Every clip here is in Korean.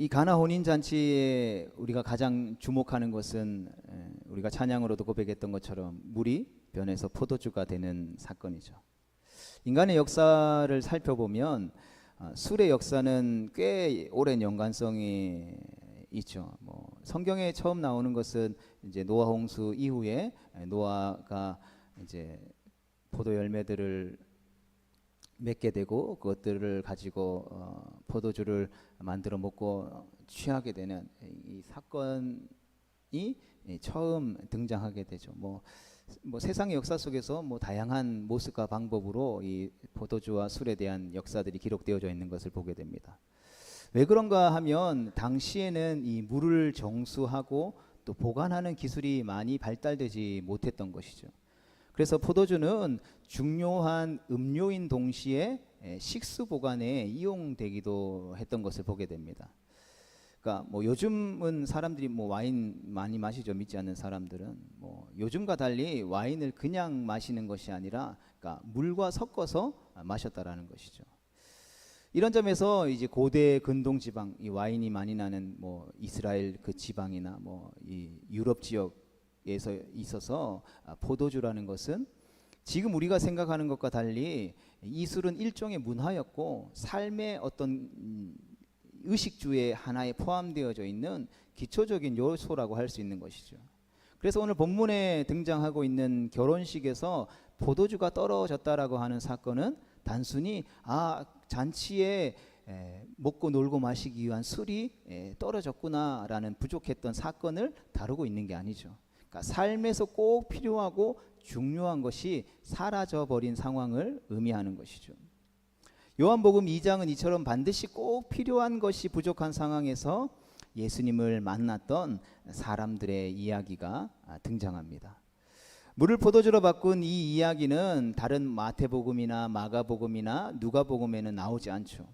이 가나 혼인 잔치에 우리가 가장 주목하는 것은 우리가 찬양으로도 고백했던 것처럼 물이 변해서 포도주가 되는 사건이죠. 인간의 역사를 살펴보면 술의 역사는 꽤 오랜 연관성이 있죠. 성경에 처음 나오는 것은 이제 노아 홍수 이후에 노아가 이제 포도 열매들을 맺게 되고 그것들을 가지고 포도주를 만들어 먹고 취하게 되는 이 사건이 처음 등장하게 되죠. 세상의 역사 속에서 다양한 모습과 방법으로 이 포도주와 술에 대한 역사들이 기록되어져 있는 것을 보게 됩니다. 왜 그런가 하면 당시에는 이 물을 정수하고 또 보관하는 기술이 많이 발달되지 못했던 것이죠. 그래서 포도주는 중요한 음료인 동시에 식수 보관에 이용되기도 했던 것을 보게 됩니다. 그러니까 요즘은 사람들이 와인 많이 마시죠. 믿지 않는 사람들은 요즘과 달리 와인을 그냥 마시는 것이 아니라 그러니까 물과 섞어서 마셨다라는 것이죠. 이런 점에서 이제 고대 근동 지방, 이 와인이 많이 나는 이스라엘 그 지방이나 이 유럽 지역에서 있어서 포도주라는 것은 지금 우리가 생각하는 것과 달리 이 술은 일종의 문화였고 삶의 어떤 의식주의 하나에 포함되어져 있는 기초적인 요소라고 할 수 있는 것이죠. 그래서 오늘 본문에 등장하고 있는 결혼식에서 포도주가 떨어졌다라고 하는 사건은 단순히 잔치에 먹고 놀고 마시기 위한 술이 떨어졌구나라는 부족했던 사건을 다루고 있는 게 아니죠. 그러니까 삶에서 꼭 필요하고 중요한 것이 사라져버린 상황을 의미하는 것이죠. 요한복음 2장은 이처럼 반드시 꼭 필요한 것이 부족한 상황에서 예수님을 만났던 사람들의 이야기가 등장합니다. 물을 포도주로 바꾼 이 이야기는 다른 마태복음이나 마가복음이나 누가복음에는 나오지 않죠.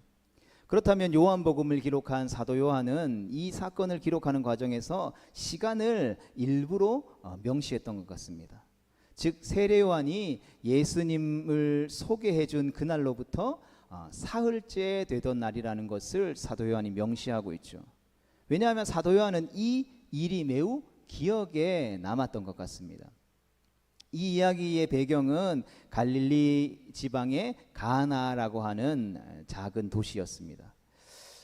그렇다면 요한복음을 기록한 사도 요한은 이 사건을 기록하는 과정에서 시간을 일부러 명시했던 것 같습니다. 즉 세례 요한이 예수님을 소개해 준 그날로부터 사흘째 되던 날이라는 것을 사도 요한이 명시하고 있죠. 왜냐하면 사도 요한은 이 일이 매우 기억에 남았던 것 같습니다. 이 이야기의 배경은 갈릴리 지방의 가나라고 하는 작은 도시였습니다.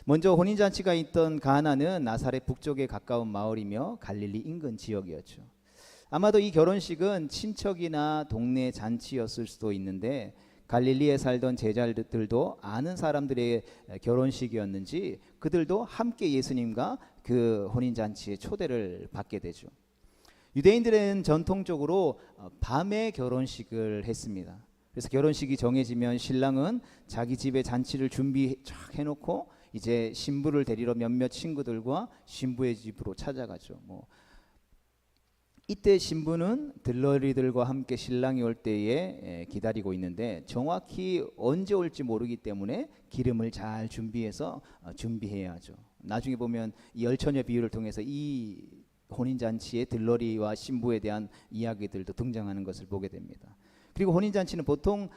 먼저 혼인잔치가 있던 가나는 나사렛 북쪽에 가까운 마을이며 갈릴리 인근 지역이었죠. 아마도 이 결혼식은 친척이나 동네 잔치였을 수도 있는데 갈릴리에 살던 제자들도 아는 사람들의 결혼식이었는지 그들도 함께 예수님과 그 혼인잔치에 초대를 받게 되죠. 유대인들은 전통적으로 밤에 결혼식을 했습니다. 그래서 결혼식이 정해지면 신랑은 자기 집에 잔치를 준비 쫙 해놓고 이제 신부를 데리러 몇몇 친구들과 신부의 집으로 찾아가죠. 이때 신부는 들러리들과 함께 신랑이 올 때에 기다리고 있는데 정확히 언제 올지 모르기 때문에 기름을 잘 준비해서 준비해야 하죠. 나중에 보면 이 열처녀 비유를 통해서 이 혼인잔치에 들러리와 신부에 대한 이야기들도 등장하는 것을 보게 됩니다. 그리고 혼인잔치는 보통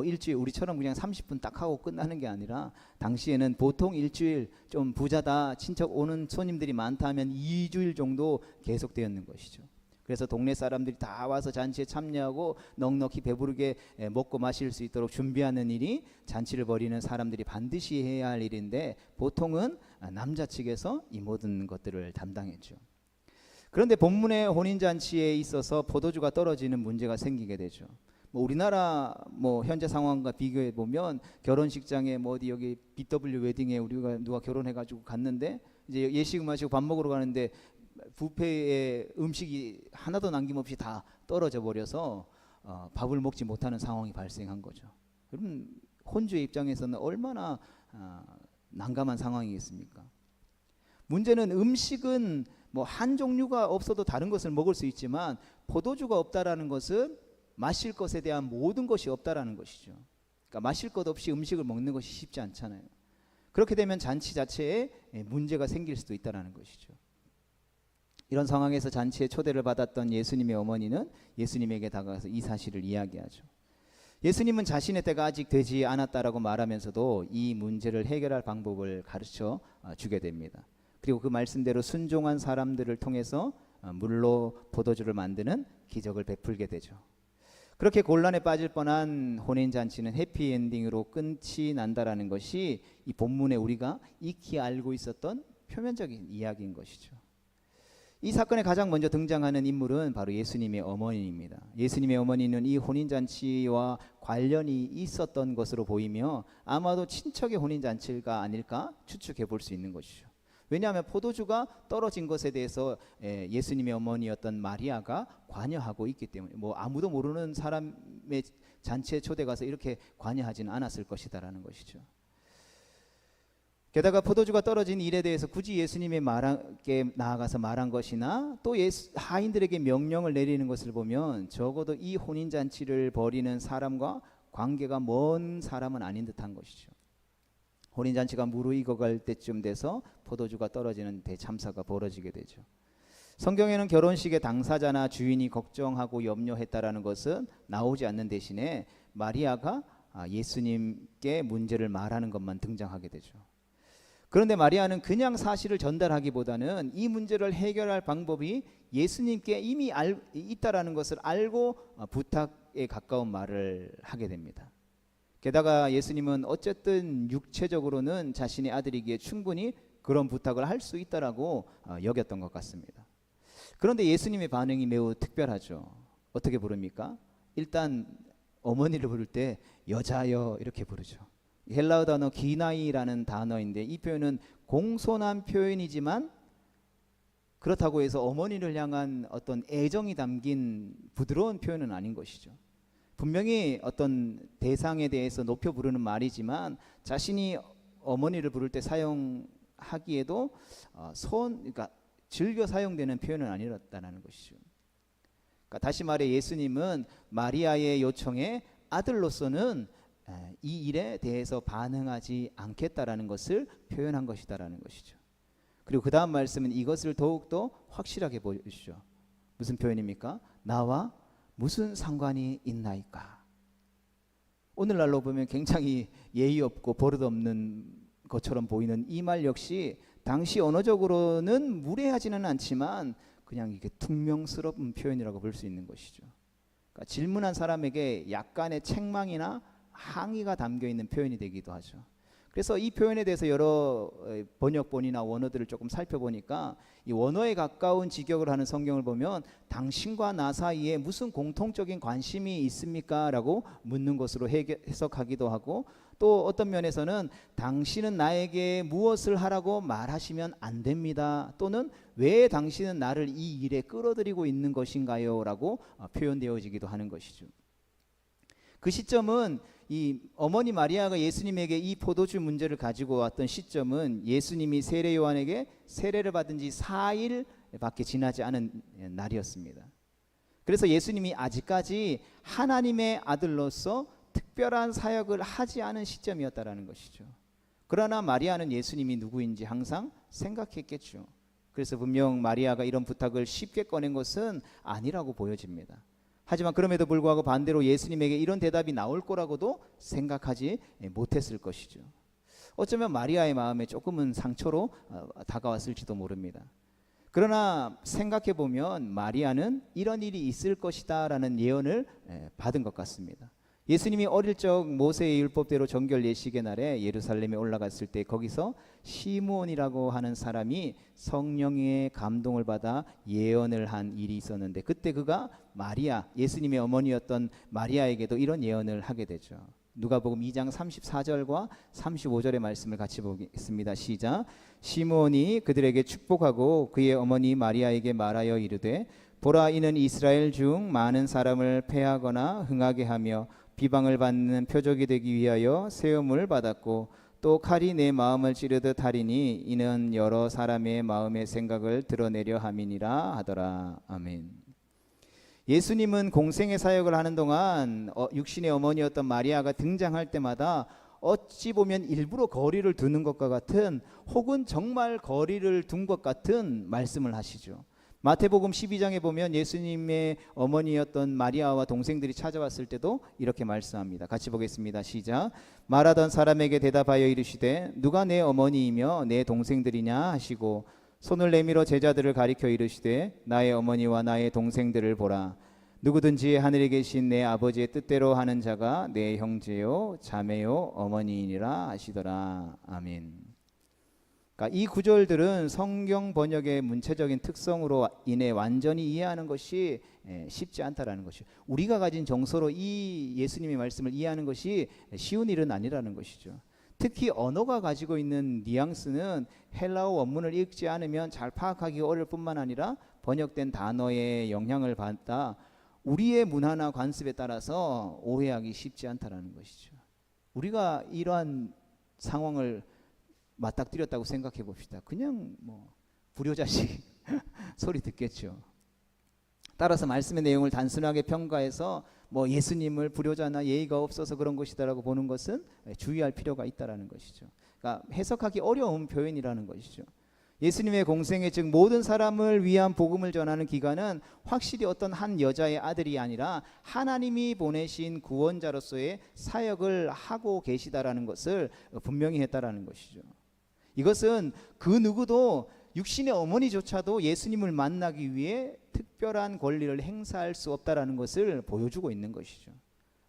일주일 우리처럼 그냥 30분 딱 하고 끝나는 게 아니라 당시에는 보통 일주일 좀 부자다 친척 오는 손님들이 많다 하면 2주일 정도 계속되었는 것이죠. 그래서 동네 사람들이 다 와서 잔치에 참여하고 넉넉히 배부르게 먹고 마실 수 있도록 준비하는 일이 잔치를 벌이는 사람들이 반드시 해야 할 일인데 보통은 남자 측에서 이 모든 것들을 담당했죠. 그런데 본문의 혼인잔치에 있어서 포도주가 떨어지는 문제가 생기게 되죠. 우리나라 현재 상황과 비교해 보면 결혼식장에 어디 여기 BW 웨딩에 우리가 누가 결혼해가지고 갔는데 이제 예식 마시고 밥 먹으러 가는데 뷔페에 음식이 하나도 남김없이 다 떨어져 버려서 밥을 먹지 못하는 상황이 발생한 거죠. 여러분 혼주의 입장에서는 얼마나 난감한 상황이겠습니까? 문제는 음식은 한 종류가 없어도 다른 것을 먹을 수 있지만 포도주가 없다라는 것은 마실 것에 대한 모든 것이 없다라는 것이죠. 그러니까 마실 것 없이 음식을 먹는 것이 쉽지 않잖아요. 그렇게 되면 잔치 자체에 문제가 생길 수도 있다라는 것이죠. 이런 상황에서 잔치에 초대를 받았던 예수님의 어머니는 예수님에게 다가가서 이 사실을 이야기하죠. 예수님은 자신의 때가 아직 되지 않았다라고 말하면서도 이 문제를 해결할 방법을 가르쳐 주게 됩니다. 그리고 그 말씀대로 순종한 사람들을 통해서 물로 포도주를 만드는 기적을 베풀게 되죠. 그렇게 곤란에 빠질 뻔한 혼인잔치는 해피엔딩으로 끝이 난다라는 것이 이 본문에 우리가 익히 알고 있었던 표면적인 이야기인 것이죠. 이 사건에 가장 먼저 등장하는 인물은 바로 예수님의 어머니입니다. 예수님의 어머니는 이 혼인잔치와 관련이 있었던 것으로 보이며 아마도 친척의 혼인잔치가 아닐까 추측해 볼 수 있는 것이죠. 왜냐하면 포도주가 떨어진 것에 대해서 예수님의 어머니였던 마리아가 관여하고 있기 때문에 아무도 모르는 사람의 잔치에 초대 가서 이렇게 관여하지는 않았을 것이다라는 것이죠. 게다가 포도주가 떨어진 일에 대해서 굳이 예수님께 나아가서 말한 것이나 또 하인들에게 명령을 내리는 것을 보면 적어도 이 혼인잔치를 벌이는 사람과 관계가 먼 사람은 아닌 듯한 것이죠. 혼인잔치가 무르익어갈 때쯤 돼서 포도주가 떨어지는 대참사가 벌어지게 되죠. 성경에는 결혼식의 당사자나 주인이 걱정하고 염려했다라는 것은 나오지 않는 대신에 마리아가 예수님께 문제를 말하는 것만 등장하게 되죠. 그런데 마리아는 그냥 사실을 전달하기보다는 이 문제를 해결할 방법이 예수님께 이미 있다라는 것을 알고 부탁에 가까운 말을 하게 됩니다. 게다가 예수님은 어쨌든 육체적으로는 자신의 아들이기에 충분히 그런 부탁을 할 수 있다라고 여겼던 것 같습니다. 그런데 예수님의 반응이 매우 특별하죠. 어떻게 부릅니까? 일단 어머니를 부를 때 여자여 이렇게 부르죠. 헬라어 단어 기나이라는 단어인데 이 표현은 공손한 표현이지만 그렇다고 해서 어머니를 향한 어떤 애정이 담긴 부드러운 표현은 아닌 것이죠. 분명히 어떤 대상에 대해서 높여 부르는 말이지만 자신이 어머니를 부를 때 사용하기에도 그러니까 즐겨 사용되는 표현은 아니었다는 것이죠. 그러니까 다시 말해 예수님은 마리아의 요청에 아들로서는 이 일에 대해서 반응하지 않겠다라는 것을 표현한 것이다라는 것이죠. 그리고 그 다음 말씀은 이것을 더욱더 확실하게 보여주시죠. 무슨 표현입니까? 나와 무슨 상관이 있나이까. 오늘날로 보면 굉장히 예의 없고 버릇 없는 것처럼 보이는 이 말 역시 당시 언어적으로는 무례하지는 않지만 그냥 이게 퉁명스러운 표현이라고 볼 수 있는 것이죠. 그러니까 질문한 사람에게 약간의 책망이나 항의가 담겨 있는 표현이 되기도 하죠. 그래서 이 표현에 대해서 여러 번역본이나 원어들을 조금 살펴보니까 이 원어에 가까운 직역을 하는 성경을 보면 당신과 나 사이에 무슨 공통적인 관심이 있습니까? 라고 묻는 것으로 해석하기도 하고 또 어떤 면에서는 당신은 나에게 무엇을 하라고 말하시면 안 됩니다. 또는 왜 당신은 나를 이 일에 끌어들이고 있는 것인가요? 라고 표현되어지기도 하는 것이죠. 그 시점은 이 어머니 마리아가 예수님에게 이 포도주 문제를 가지고 왔던 시점은 예수님이 세례 요한에게 세례를 받은 지 4일밖에 지나지 않은 날이었습니다. 그래서 예수님이 아직까지 하나님의 아들로서 특별한 사역을 하지 않은 시점이었다라는 것이죠. 그러나 마리아는 예수님이 누구인지 항상 생각했겠죠. 그래서 분명 마리아가 이런 부탁을 쉽게 꺼낸 것은 아니라고 보여집니다. 하지만 그럼에도 불구하고 반대로 예수님에게 이런 대답이 나올 거라고도 생각하지 못했을 것이죠. 어쩌면 마리아의 마음에 조금은 상처로 다가왔을지도 모릅니다. 그러나 생각해 보면 마리아는 이런 일이 있을 것이다 라는 예언을 받은 것 같습니다. 예수님이 어릴 적 모세의 율법대로 정결 예식의 날에 예루살렘에 올라갔을 때 거기서 시므온이라고 하는 사람이 성령의 감동을 받아 예언을 한 일이 있었는데 그때 그가 마리아, 예수님의 어머니였던 마리아에게도 이런 예언을 하게 되죠. 누가복음 2장 34절과 35절의 말씀을 같이 보겠습니다. 시작. 시므온이 그들에게 축복하고 그의 어머니 마리아에게 말하여 이르되 보라 이는 이스라엘 중 많은 사람을 패하거나 흥하게 하며 비방을 받는 표적이 되기 위하여 세움을 받았고 또 칼이 내 마음을 찌르듯 하리니 이는 여러 사람의 마음의 생각을 드러내려 함이니라 하더라. 아멘. 예수님은 공생의 사역을 하는 동안 육신의 어머니였던 마리아가 등장할 때마다 어찌 보면 일부러 거리를 두는 것과 같은 혹은 정말 거리를 둔 것 같은 말씀을 하시죠. 마태복음 12장에 보면 예수님의 어머니였던 마리아와 동생들이 찾아왔을 때도 이렇게 말씀합니다. 같이 보겠습니다. 시작. 말하던 사람에게 대답하여 이르시되 누가 내 어머니이며 내 동생들이냐 하시고 손을 내밀어 제자들을 가리켜 이르시되 나의 어머니와 나의 동생들을 보라. 누구든지 하늘에 계신 내 아버지의 뜻대로 하는 자가 내 형제요 자매요 어머니이니라 하시더라. 아멘. 그러니까 이 구절들은 성경 번역의 문체적인 특성으로 인해 완전히 이해하는 것이 쉽지 않다라는 것이죠. 우리가 가진 정서로 이 예수님의 말씀을 이해하는 것이 쉬운 일은 아니라는 것이죠. 특히 언어가 가지고 있는 뉘앙스는 헬라어 원문을 읽지 않으면 잘 파악하기 어려울 뿐만 아니라 번역된 단어의 영향을 받다 우리의 문화나 관습에 따라서 오해하기 쉽지 않다라는 것이죠. 우리가 이러한 상황을 맞닥뜨렸다고 생각해 봅시다. 그냥 뭐 불효자식 소리 듣겠죠. 따라서 말씀의 내용을 단순하게 평가해서 뭐 예수님을 불효자나 예의가 없어서 그런 것이다라고 보는 것은 주의할 필요가 있다라는 것이죠. 그러니까 해석하기 어려운 표현이라는 것이죠. 예수님의 공생애 즉 모든 사람을 위한 복음을 전하는 기간은 확실히 어떤 한 여자의 아들이 아니라 하나님이 보내신 구원자로서의 사역을 하고 계시다라는 것을 분명히 했다라는 것이죠. 이것은 그 누구도 육신의 어머니조차도 예수님을 만나기 위해 특별한 권리를 행사할 수 없다라는 것을 보여주고 있는 것이죠.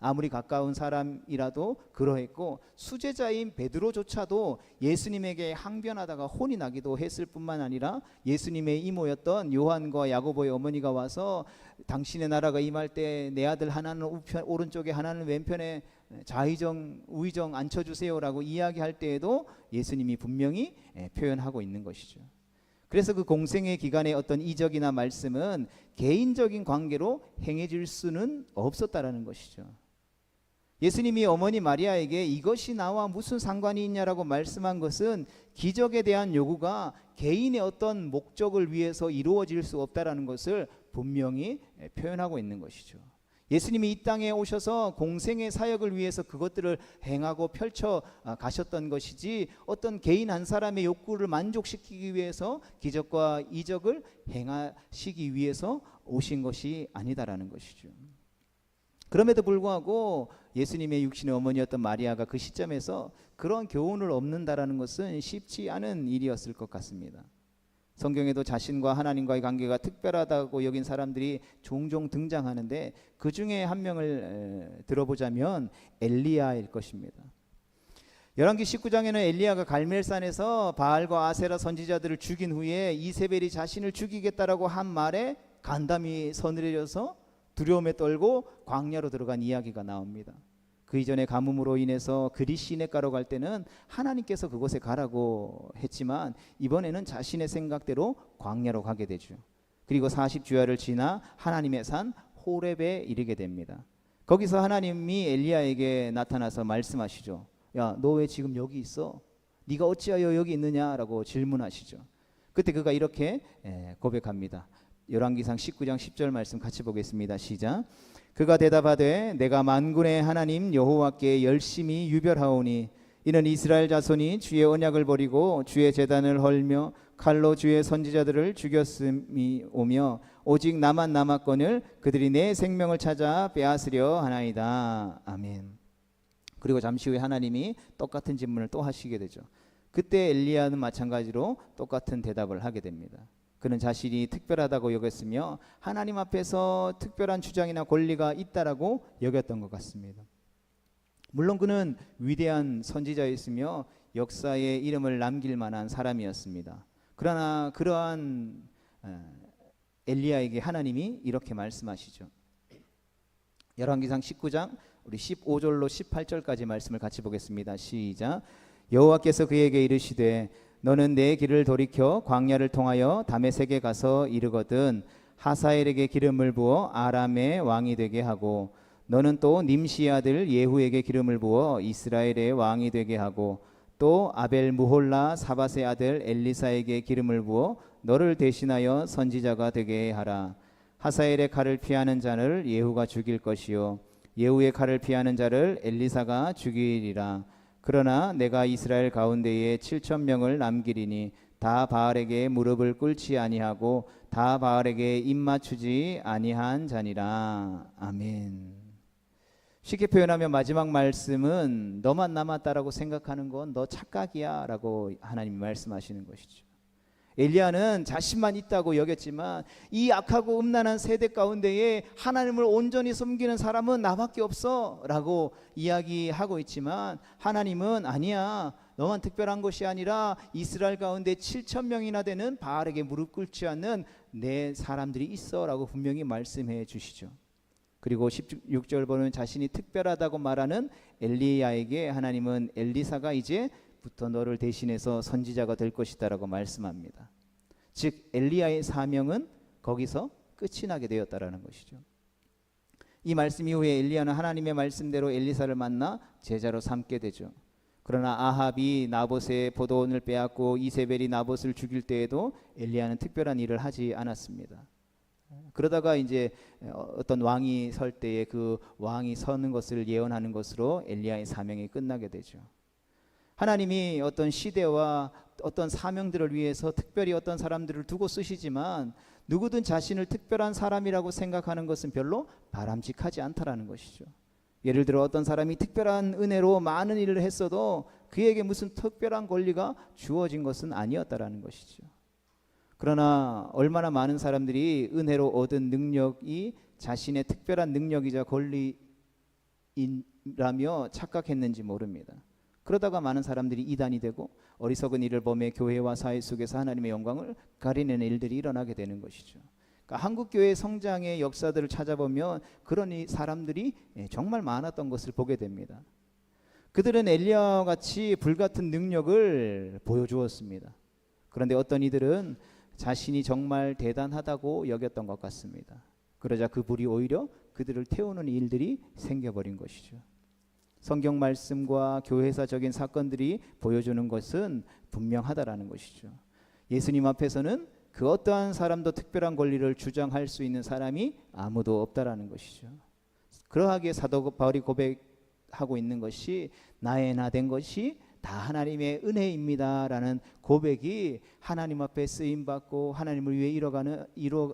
아무리 가까운 사람이라도 그러했고 수제자인 베드로조차도 예수님에게 항변하다가 혼이 나기도 했을 뿐만 아니라 예수님의 이모였던 요한과 야고보의 어머니가 와서 당신의 나라가 임할 때 내 아들 하나는 오른쪽에 하나는 왼편에 좌의정 우의정 앉혀주세요라고 이야기할 때에도 예수님이 분명히 표현하고 있는 것이죠. 그래서 그 공생의 기간의 어떤 이적이나 말씀은 개인적인 관계로 행해질 수는 없었다라는 것이죠. 예수님이 어머니 마리아에게 이것이 나와 무슨 상관이 있냐라고 말씀한 것은 기적에 대한 요구가 개인의 어떤 목적을 위해서 이루어질 수 없다라는 것을 분명히 표현하고 있는 것이죠. 예수님이 이 땅에 오셔서 공생의 사역을 위해서 그것들을 행하고 펼쳐 가셨던 것이지 어떤 개인 한 사람의 욕구를 만족시키기 위해서 기적과 이적을 행하시기 위해서 오신 것이 아니다라는 것이죠. 그럼에도 불구하고 예수님의 육신의 어머니였던 마리아가 그 시점에서 그런 교훈을 얻는다라는 것은 쉽지 않은 일이었을 것 같습니다. 성경에도 자신과 하나님과의 관계가 특별하다고 여긴 사람들이 종종 등장하는데 그 중에 한 명을 들어보자면 엘리야일 것입니다. 열왕기 19장에는 엘리야가 갈멜산에서 바알과 아세라 선지자들을 죽인 후에 이세벨이 자신을 죽이겠다라고 한 말에 간담이 서늘해져서 두려움에 떨고 광야로 들어간 이야기가 나옵니다. 그 이전에 가뭄으로 인해서 그리 시냇가로 갈 때는 하나님께서 그곳에 가라고 했지만 이번에는 자신의 생각대로 광야로 가게 되죠. 그리고 40주야를 지나 하나님의 산 호렙에 이르게 됩니다. 거기서 하나님이 엘리야에게 나타나서 말씀하시죠. 야, 너 왜 지금 여기 있어? 네가 어찌하여 여기 있느냐라고 질문하시죠. 그때 그가 이렇게 고백합니다. 열왕기상 19장 10절 말씀 같이 보겠습니다. 시작. 그가 대답하되 내가 만군의 하나님 여호와께 열심히 유별하오니 이는 이스라엘 자손이 주의 언약을 버리고 주의 제단을 헐며 칼로 주의 선지자들을 죽였음이 오며 오직 나만 남았거늘 그들이 내 생명을 찾아 빼앗으려 하나이다. 아멘. 그리고 잠시 후에 하나님이 똑같은 질문을 또 하시게 되죠. 그때 엘리야는 마찬가지로 똑같은 대답을 하게 됩니다. 그는 자신이 특별하다고 여겼으며 하나님 앞에서 특별한 주장이나 권리가 있다라고 여겼던 것 같습니다. 물론 그는 위대한 선지자였으며 역사에 이름을 남길 만한 사람이었습니다. 그러나 그러한 엘리야에게 하나님이 이렇게 말씀하시죠. 열왕기상 19장 우리 15절로 18절까지 말씀을 같이 보겠습니다. 시작. 여호와께서 그에게 이르시되 너는 내 길을 돌이켜 광야를 통하여 다메섹에 가서 이르거든 하사엘에게 기름을 부어 아람의 왕이 되게 하고 너는 또 님시의 아들 예후에게 기름을 부어 이스라엘의 왕이 되게 하고 또 아벨 무홀라 사밧의 아들 엘리사에게 기름을 부어 너를 대신하여 선지자가 되게 하라. 하사엘의 칼을 피하는 자를 예후가 죽일 것이요 예후의 칼을 피하는 자를 엘리사가 죽이리라. 그러나 내가 이스라엘 가운데에 7,000명을 남기리니 다 바알에게 무릎을 꿇지 아니하고 다 바알에게 입맞추지 아니한 자니라. 아멘. 쉽게 표현하면 마지막 말씀은 너만 남았다라고 생각하는 건 너 착각이야 라고 하나님이 말씀하시는 것이죠. 엘리야는 자신만 있다고 여겼지만 이 악하고 음란한 세대 가운데에 하나님을 온전히 섬기는 사람은 나밖에 없어 라고 이야기하고 있지만, 하나님은 아니야, 너만 특별한 것이 아니라 이스라엘 가운데 7천 명이나 되는 바알에게 무릎 꿇지 않는 내 사람들이 있어 라고 분명히 말씀해 주시죠. 그리고 16절 보면 자신이 특별하다고 말하는 엘리야에게 하나님은 엘리사가 이제부터 너를 대신해서 선지자가 될 것이다 라고 말씀합니다. 즉 엘리야의 사명은 거기서 끝이 나게 되었다라는 것이죠. 이 말씀 이후에 엘리야는 하나님의 말씀대로 엘리사를 만나 제자로 삼게 되죠. 그러나 아합이 나봇의 포도원을 빼앗고 이세벨이 나봇을 죽일 때에도 엘리야는 특별한 일을 하지 않았습니다. 그러다가 이제 어떤 왕이 설 때에 그 왕이 서는 것을 예언하는 것으로 엘리야의 사명이 끝나게 되죠. 하나님이 어떤 시대와 어떤 사명들을 위해서 특별히 어떤 사람들을 두고 쓰시지만 누구든 자신을 특별한 사람이라고 생각하는 것은 별로 바람직하지 않다라는 것이죠. 예를 들어 어떤 사람이 특별한 은혜로 많은 일을 했어도 그에게 무슨 특별한 권리가 주어진 것은 아니었다라는 것이죠. 그러나 얼마나 많은 사람들이 은혜로 얻은 능력이 자신의 특별한 능력이자 권리라며 착각했는지 모릅니다. 그러다가 많은 사람들이 이단이 되고 어리석은 일을 범해 교회와 사회 속에서 하나님의 영광을 가리는 일들이 일어나게 되는 것이죠. 그러니까 한국교회 성장의 역사들을 찾아보면 그런 사람들이 정말 많았던 것을 보게 됩니다. 그들은 엘리야와 같이 불같은 능력을 보여주었습니다. 그런데 어떤 이들은 자신이 정말 대단하다고 여겼던 것 같습니다. 그러자 그 불이 오히려 그들을 태우는 일들이 생겨버린 것이죠. 성경 말씀과 교회사적인 사건들이 보여주는 것은 분명하다라는 것이죠. 예수님 앞에서는 그 어떠한 사람도 특별한 권리를 주장할 수 있는 사람이 아무도 없다라는 것이죠. 그러하기에 사도 바울이 고백하고 있는 것이 나의 나 된 것이 다 하나님의 은혜입니다라는 고백이 하나님 앞에 쓰임받고 하나님을 위해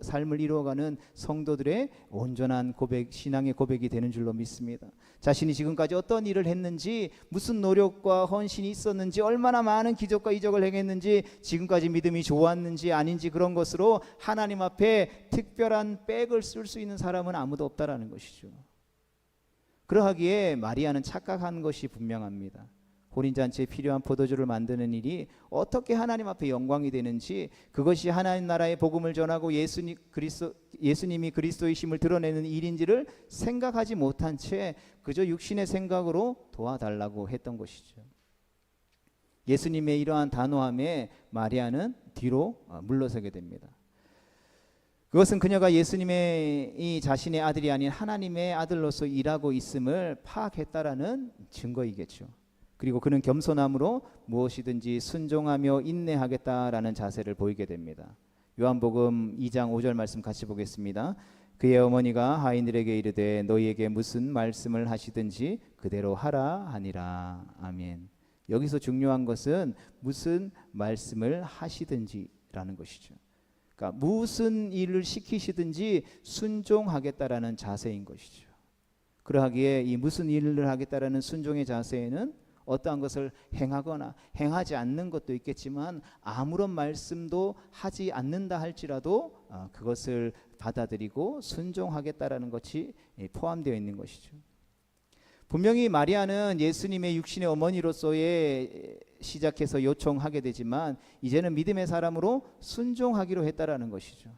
삶을 이루어가는 성도들의 온전한 고백, 신앙의 고백이 되는 줄로 믿습니다. 자신이 지금까지 어떤 일을 했는지, 무슨 노력과 헌신이 있었는지, 얼마나 많은 기적과 이적을 행했는지, 지금까지 믿음이 좋았는지 아닌지 그런 것으로 하나님 앞에 특별한 백을 쓸 수 있는 사람은 아무도 없다라는 것이죠. 그러하기에 마리아는 착각한 것이 분명합니다. 혼인잔치에 필요한 포도주를 만드는 일이 어떻게 하나님 앞에 영광이 되는지, 그것이 하나님 나라의 복음을 전하고 예수님이 그리스도이심을 드러내는 일인지를 생각하지 못한 채 그저 육신의 생각으로 도와달라고 했던 것이죠. 예수님의 이러한 단호함에 마리아는 뒤로 물러서게 됩니다. 그것은 그녀가 예수님의 이 자신의 아들이 아닌 하나님의 아들로서 일하고 있음을 파악했다라는 증거이겠죠. 그리고 그는 겸손함으로 무엇이든지 순종하며 인내하겠다라는 자세를 보이게 됩니다. 요한복음 2장 5절 말씀 같이 보겠습니다. 그의 어머니가 하인들에게 이르되 너희에게 무슨 말씀을 하시든지 그대로 하라 하니라. 아멘. 여기서 중요한 것은 무슨 말씀을 하시든지라는 것이죠. 그러니까 무슨 일을 시키시든지 순종하겠다라는 자세인 것이죠. 그러하기에 이 무슨 일을 하겠다라는 순종의 자세에는 어떠한 것을 행하거나 행하지 않는 것도 있겠지만 아무런 말씀도 하지 않는다 할지라도 그것을 받아들이고 순종하겠다라는 것이 포함되어 있는 것이죠. 분명히 마리아는 예수님의 육신의 어머니로서의 시작해서 요청하게 되지만 이제는 믿음의 사람으로 순종하기로 했다라는 것이죠.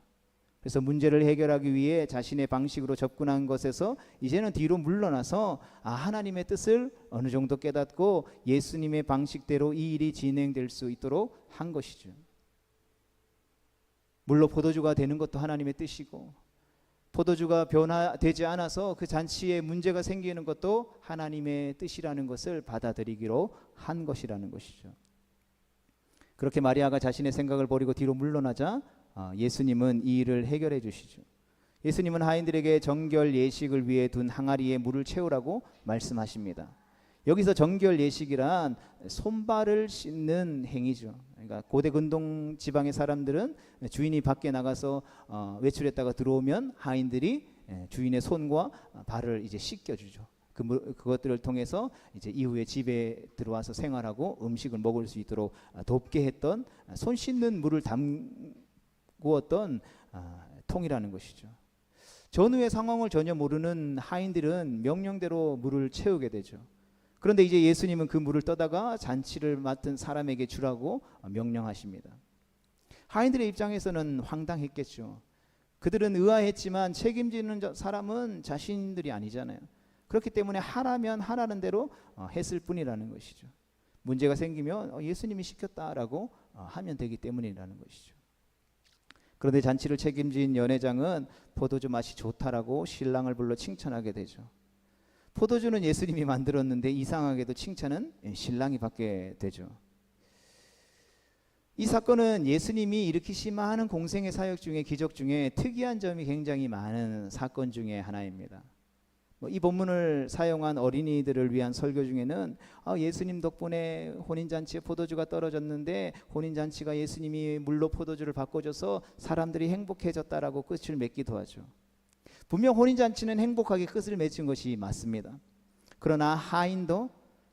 그래서 문제를 해결하기 위해 자신의 방식으로 접근한 것에서 이제는 뒤로 물러나서 하나님의 뜻을 어느 정도 깨닫고 예수님의 방식대로 이 일이 진행될 수 있도록 한 것이죠. 물로 포도주가 되는 것도 하나님의 뜻이고, 포도주가 변화되지 않아서 그 잔치에 문제가 생기는 것도 하나님의 뜻이라는 것을 받아들이기로 한 것이라는 것이죠. 그렇게 마리아가 자신의 생각을 버리고 뒤로 물러나자 예수님은 이 일을 해결해 주시죠. 예수님은 하인들에게 정결 예식을 위해 둔 항아리에 물을 채우라고 말씀하십니다. 여기서 정결 예식이란 손발을 씻는 행위죠. 그러니까 고대 근동 지방의 사람들은 주인이 밖에 나가서 외출했다가 들어오면 하인들이 주인의 손과 발을 이제 씻겨주죠. 그것들을 통해서 이제 이후에 집에 들어와서 생활하고 음식을 먹을 수 있도록 돕게 했던 손 씻는 물을 담구었던 통이라는 것이죠. 전후의 상황을 전혀 모르는 하인들은 명령대로 물을 채우게 되죠. 그런데 이제 예수님은 그 물을 떠다가 잔치를 맡은 사람에게 주라고 명령하십니다. 하인들의 입장에서는 황당했겠죠. 그들은 의아했지만 책임지는 사람은 자신들이 아니잖아요. 그렇기 때문에 하라면 하라는 대로 했을 뿐이라는 것이죠. 문제가 생기면 예수님이 시켰다라고 하면 되기 때문이라는 것이죠. 그런데 잔치를 책임진 연회장은 포도주 맛이 좋다라고 신랑을 불러 칭찬하게 되죠. 포도주는 예수님이 만들었는데 이상하게도 칭찬은 신랑이 받게 되죠. 이 사건은 예수님이 일으키신 많은 공생의 사역 중에 기적 중에 특이한 점이 굉장히 많은 사건 중에 하나입니다. 이 본문을 사용한 어린이들을 위한 설교 중에는 예수님 덕분에 혼인잔치에 포도주가 떨어졌는데 혼인잔치가 예수님이 물로 포도주를 바꿔줘서 사람들이 행복해졌다라고 끝을 맺기도 하죠. 분명 혼인잔치는 행복하게 끝을 맺은 것이 맞습니다. 그러나 하인도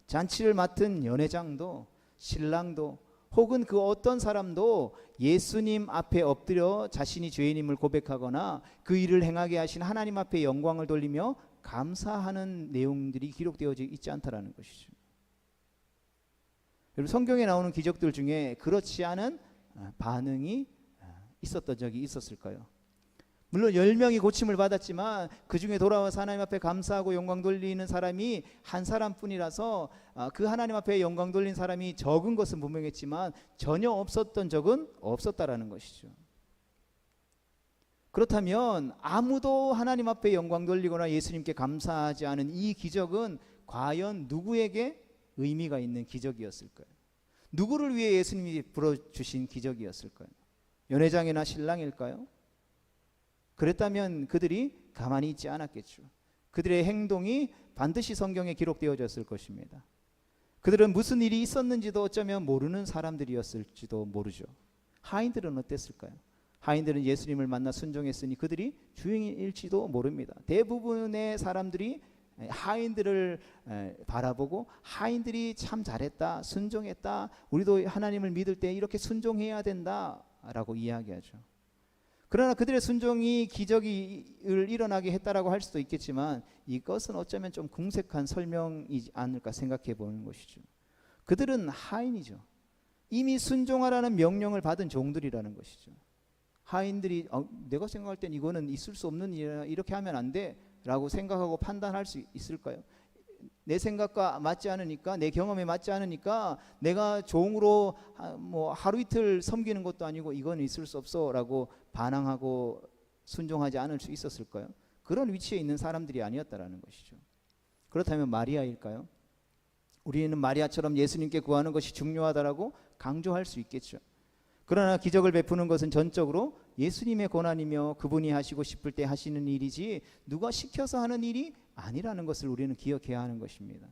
잔치를 맡은 연회장도 신랑도 혹은 그 어떤 사람도 예수님 앞에 엎드려 자신이 죄인임을 고백하거나 그 일을 행하게 하신 하나님 앞에 영광을 돌리며 감사하는 내용들이 기록되어져 있지 않다라는 것이죠. 여러분, 성경에 나오는 기적들 중에 그렇지 않은 반응이 있었던 적이 있었을까요? 물론 10명이 고침을 받았지만 그 중에 돌아와서 하나님 앞에 감사하고 영광 돌리는 사람이 한 사람뿐이라서 그 하나님 앞에 영광 돌린 사람이 적은 것은 분명했지만 전혀 없었던 적은 없었다라는 것이죠. 그렇다면 아무도 하나님 앞에 영광 돌리거나 예수님께 감사하지 않은 이 기적은 과연 누구에게 의미가 있는 기적이었을까요? 누구를 위해 예수님이 불어주신 기적이었을까요? 연회장이나 신랑일까요? 그랬다면 그들이 가만히 있지 않았겠죠. 그들의 행동이 반드시 성경에 기록되어졌을 것입니다. 그들은 무슨 일이 있었는지도 어쩌면 모르는 사람들이었을지도 모르죠. 하인들은 어땠을까요? 하인들은 예수님을 만나 순종했으니 그들이 주인일지도 모릅니다. 대부분의 사람들이 하인들을 바라보고 하인들이 참 잘했다, 순종했다, 우리도 하나님을 믿을 때 이렇게 순종해야 된다라고 이야기하죠. 그러나 그들의 순종이 기적을 일어나게 했다라고 할 수도 있겠지만 이것은 어쩌면 좀 궁색한 설명이지 않을까 생각해 보는 것이죠. 그들은 하인이죠. 이미 순종하라는 명령을 받은 종들이라는 것이죠. 하인들이 내가 생각할 땐 이거는 있을 수 없는 일이라 이렇게 하면 안 돼 라고 생각하고 판단할 수 있을까요? 내 생각과 맞지 않으니까, 내 경험에 맞지 않으니까 내가 종으로 하루 이틀 섬기는 것도 아니고 이건 있을 수 없어 라고 반항하고 순종하지 않을 수 있었을까요? 그런 위치에 있는 사람들이 아니었다라는 것이죠. 그렇다면 마리아일까요? 우리는 마리아처럼 예수님께 구하는 것이 중요하다라고 강조할 수 있겠죠. 그러나 기적을 베푸는 것은 전적으로 예수님의 권한이며 그분이 하시고 싶을 때 하시는 일이지 누가 시켜서 하는 일이 아니라는 것을 우리는 기억해야 하는 것입니다.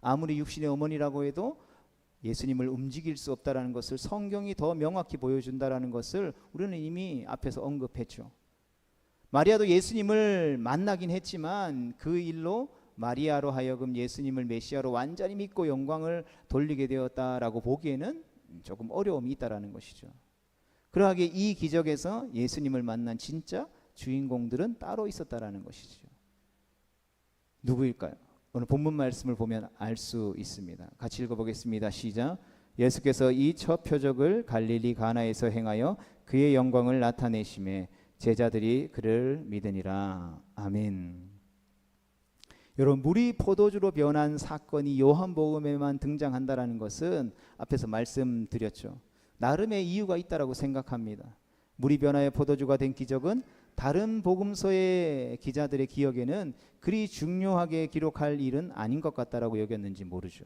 아무리 육신의 어머니라고 해도 예수님을 움직일 수 없다라는 것을 성경이 더 명확히 보여준다라는 것을 우리는 이미 앞에서 언급했죠. 마리아도 예수님을 만나긴 했지만 그 일로 마리아로 하여금 예수님을 메시아로 완전히 믿고 영광을 돌리게 되었다라고 보기에는 조금 어려움이 있다라는 것이죠. 그러하게 이 기적에서 예수님을 만난 진짜 주인공들은 따로 있었다라는 것이죠. 누구일까요? 오늘 본문 말씀을 보면 알 수 있습니다. 같이 읽어보겠습니다. 시작. 예수께서 이 첫 표적을 갈릴리 가나에서 행하여 그의 영광을 나타내심에 제자들이 그를 믿으니라. 아멘. 여러분, 물이 포도주로 변한 사건이 요한복음에만 등장한다라는 것은 앞에서 말씀드렸죠. 나름의 이유가 있다라고 생각합니다. 물이 변하여 포도주가 된 기적은 다른 복음서의 기자들의 기억에는 그리 중요하게 기록할 일은 아닌 것 같다라고 여겼는지 모르죠.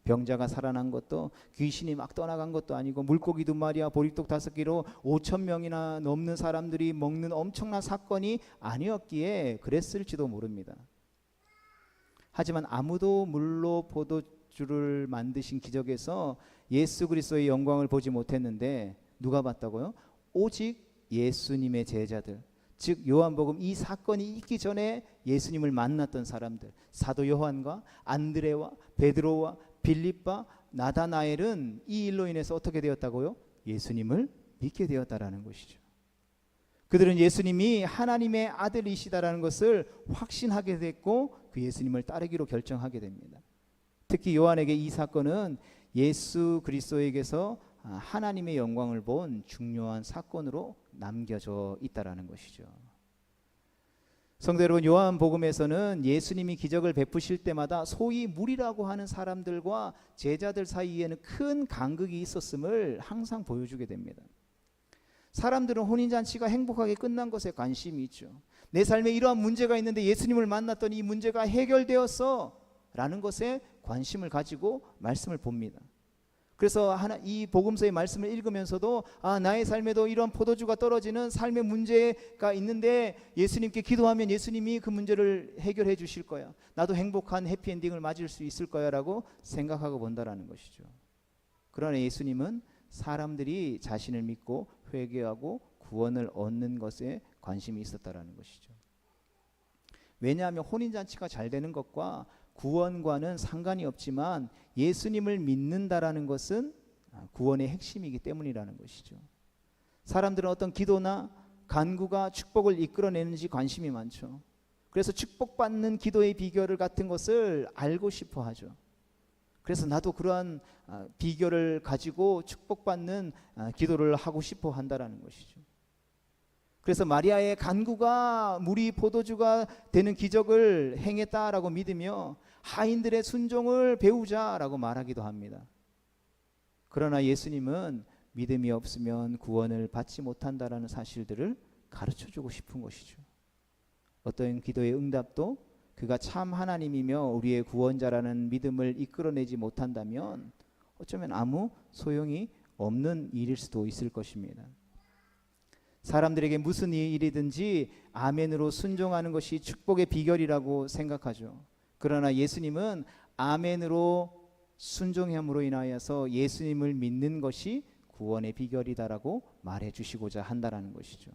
병자가 살아난 것도 귀신이 막 떠나간 것도 아니고 물고기 2마리와 보리떡 5개로 5,000명이나 넘는 사람들이 먹는 엄청난 사건이 아니었기에 그랬을지도 모릅니다. 하지만 아무도 물로 포도주를 만드신 기적에서 예수 그리스도의 영광을 보지 못했는데 누가 봤다고요? 오직 예수님의 제자들, 즉 요한복음 이 사건이 있기 전에 예수님을 만났던 사람들, 사도 요한과 안드레와 베드로와 빌립과 나다나엘은 이 일로 인해서 어떻게 되었다고요? 예수님을 믿게 되었다라는 것이죠. 그들은 예수님이 하나님의 아들이시다라는 것을 확신하게 됐고 그 예수님을 따르기로 결정하게 됩니다. 특히 요한에게 이 사건은 예수 그리스도에게서 하나님의 영광을 본 중요한 사건으로 남겨져 있다라는 것이죠. 성도 여러분, 요한복음에서는 예수님이 기적을 베푸실 때마다 소위 무리라고 하는 사람들과 제자들 사이에는 큰 간극이 있었음을 항상 보여주게 됩니다. 사람들은 혼인잔치가 행복하게 끝난 것에 관심이 있죠. 내 삶에 이러한 문제가 있는데 예수님을 만났더니 이 문제가 해결되었어 라는 것에 관심을 가지고 말씀을 봅니다. 그래서 이 복음서의 말씀을 읽으면서도 나의 삶에도 이런 포도주가 떨어지는 삶의 문제가 있는데 예수님께 기도하면 예수님이 그 문제를 해결해 주실 거야. 나도 행복한 해피엔딩을 맞을 수 있을 거야 라고 생각하고 본다라는 것이죠. 그러나 예수님은 사람들이 자신을 믿고 회개하고 구원을 얻는 것에 관심이 있었다라는 것이죠. 왜냐하면 혼인잔치가 잘 되는 것과 구원과는 상관이 없지만 예수님을 믿는다라는 것은 구원의 핵심이기 때문이라는 것이죠. 사람들은 어떤 기도나 간구가 축복을 이끌어내는지 관심이 많죠. 그래서 축복받는 기도의 비결을 같은 것을 알고 싶어 하죠. 그래서 나도 그러한 비결을 가지고 축복받는 기도를 하고 싶어 한다라는 것이죠. 그래서 마리아의 간구가 물이 포도주가 되는 기적을 행했다라고 믿으며 하인들의 순종을 배우자라고 말하기도 합니다. 그러나 예수님은 믿음이 없으면 구원을 받지 못한다라는 사실들을 가르쳐주고 싶은 것이죠. 어떤 기도의 응답도 그가 참 하나님이며 우리의 구원자라는 믿음을 이끌어내지 못한다면 어쩌면 아무 소용이 없는 일일 수도 있을 것입니다. 사람들에게 무슨 일이든지 아멘으로 순종하는 것이 축복의 비결이라고 생각하죠. 그러나 예수님은 아멘으로 순종함으로 인하여서 예수님을 믿는 것이 구원의 비결이다라고 말해 주시고자 한다라는 것이죠.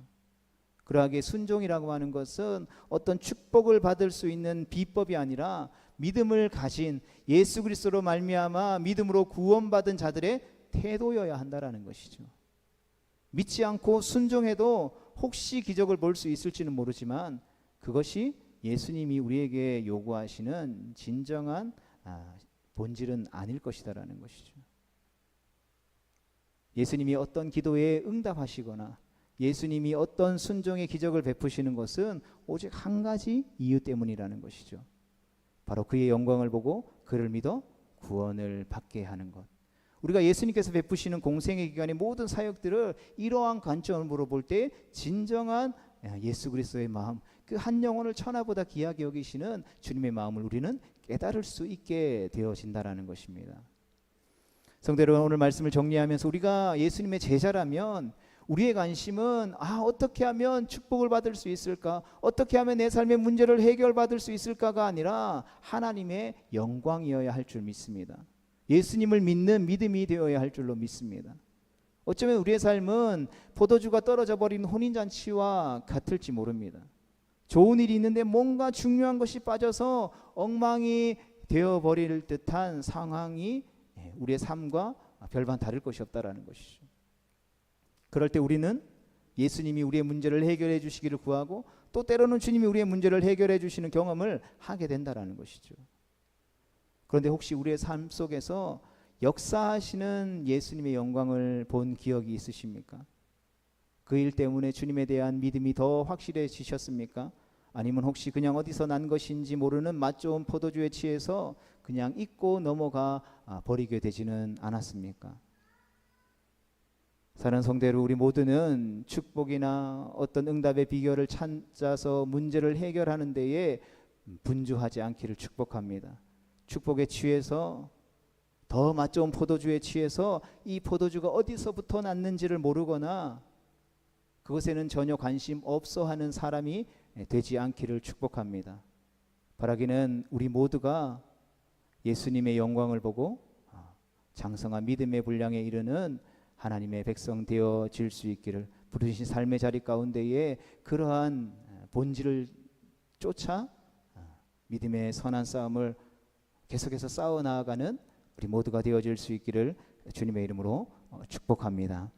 그러하게 순종이라고 하는 것은 어떤 축복을 받을 수 있는 비법이 아니라 믿음을 가진 예수 그리스도로 말미암아 믿음으로 구원받은 자들의 태도여야 한다라는 것이죠. 믿지 않고 순종해도 혹시 기적을 볼 수 있을지는 모르지만 그것이 예수님이 우리에게 요구하시는 진정한 본질은 아닐 것이다라는 것이죠. 예수님이 어떤 기도에 응답하시거나 예수님이 어떤 순종의 기적을 베푸시는 것은 오직 한 가지 이유 때문이라는 것이죠. 바로 그의 영광을 보고 그를 믿어 구원을 받게 하는 것. 우리가 예수님께서 베푸시는 공생의 기간의 모든 사역들을 이러한 관점으로 볼 때 진정한 예수 그리스도의 마음, 그 한 영혼을 천하보다 귀하게 여기시는 주님의 마음을 우리는 깨달을 수 있게 되어진다라는 것입니다. 성도 여러분, 오늘 말씀을 정리하면서 우리가 예수님의 제자라면 우리의 관심은 어떻게 하면 축복을 받을 수 있을까? 어떻게 하면 내 삶의 문제를 해결받을 수 있을까가 아니라 하나님의 영광이어야 할 줄 믿습니다. 예수님을 믿는 믿음이 되어야 할 줄로 믿습니다. 어쩌면 우리의 삶은 포도주가 떨어져 버린 혼인잔치와 같을지 모릅니다. 좋은 일이 있는데 뭔가 중요한 것이 빠져서 엉망이 되어버릴 듯한 상황이 우리의 삶과 별반 다를 것이 없다라는 것이죠. 그럴 때 우리는 예수님이 우리의 문제를 해결해 주시기를 구하고 또 때로는 주님이 우리의 문제를 해결해 주시는 경험을 하게 된다라는 것이죠. 그런데 혹시 우리의 삶 속에서 역사하시는 예수님의 영광을 본 기억이 있으십니까? 그 일 때문에 주님에 대한 믿음이 더 확실해지셨습니까? 아니면 혹시 그냥 어디서 난 것인지 모르는 맛 좋은 포도주에 취해서 그냥 잊고 넘어가 버리게 되지는 않았습니까? 사랑하는 성도 여러분, 우리 모두는 축복이나 어떤 응답의 비결을 찾아서 문제를 해결하는 데에 분주하지 않기를 축복합니다. 축복에 취해서 더 맛 좋은 포도주에 취해서 이 포도주가 어디서부터 났는지를 모르거나 그것에는 전혀 관심 없어 하는 사람이 되지 않기를 축복합니다. 바라기는 우리 모두가 예수님의 영광을 보고 장성한 믿음의 분량에 이르는 하나님의 백성 되어질 수 있기를, 부르신 삶의 자리 가운데에 그러한 본질을 쫓아 믿음의 선한 싸움을 계속해서 싸워 나아가는 우리 모두가 되어질 수 있기를 주님의 이름으로 축복합니다.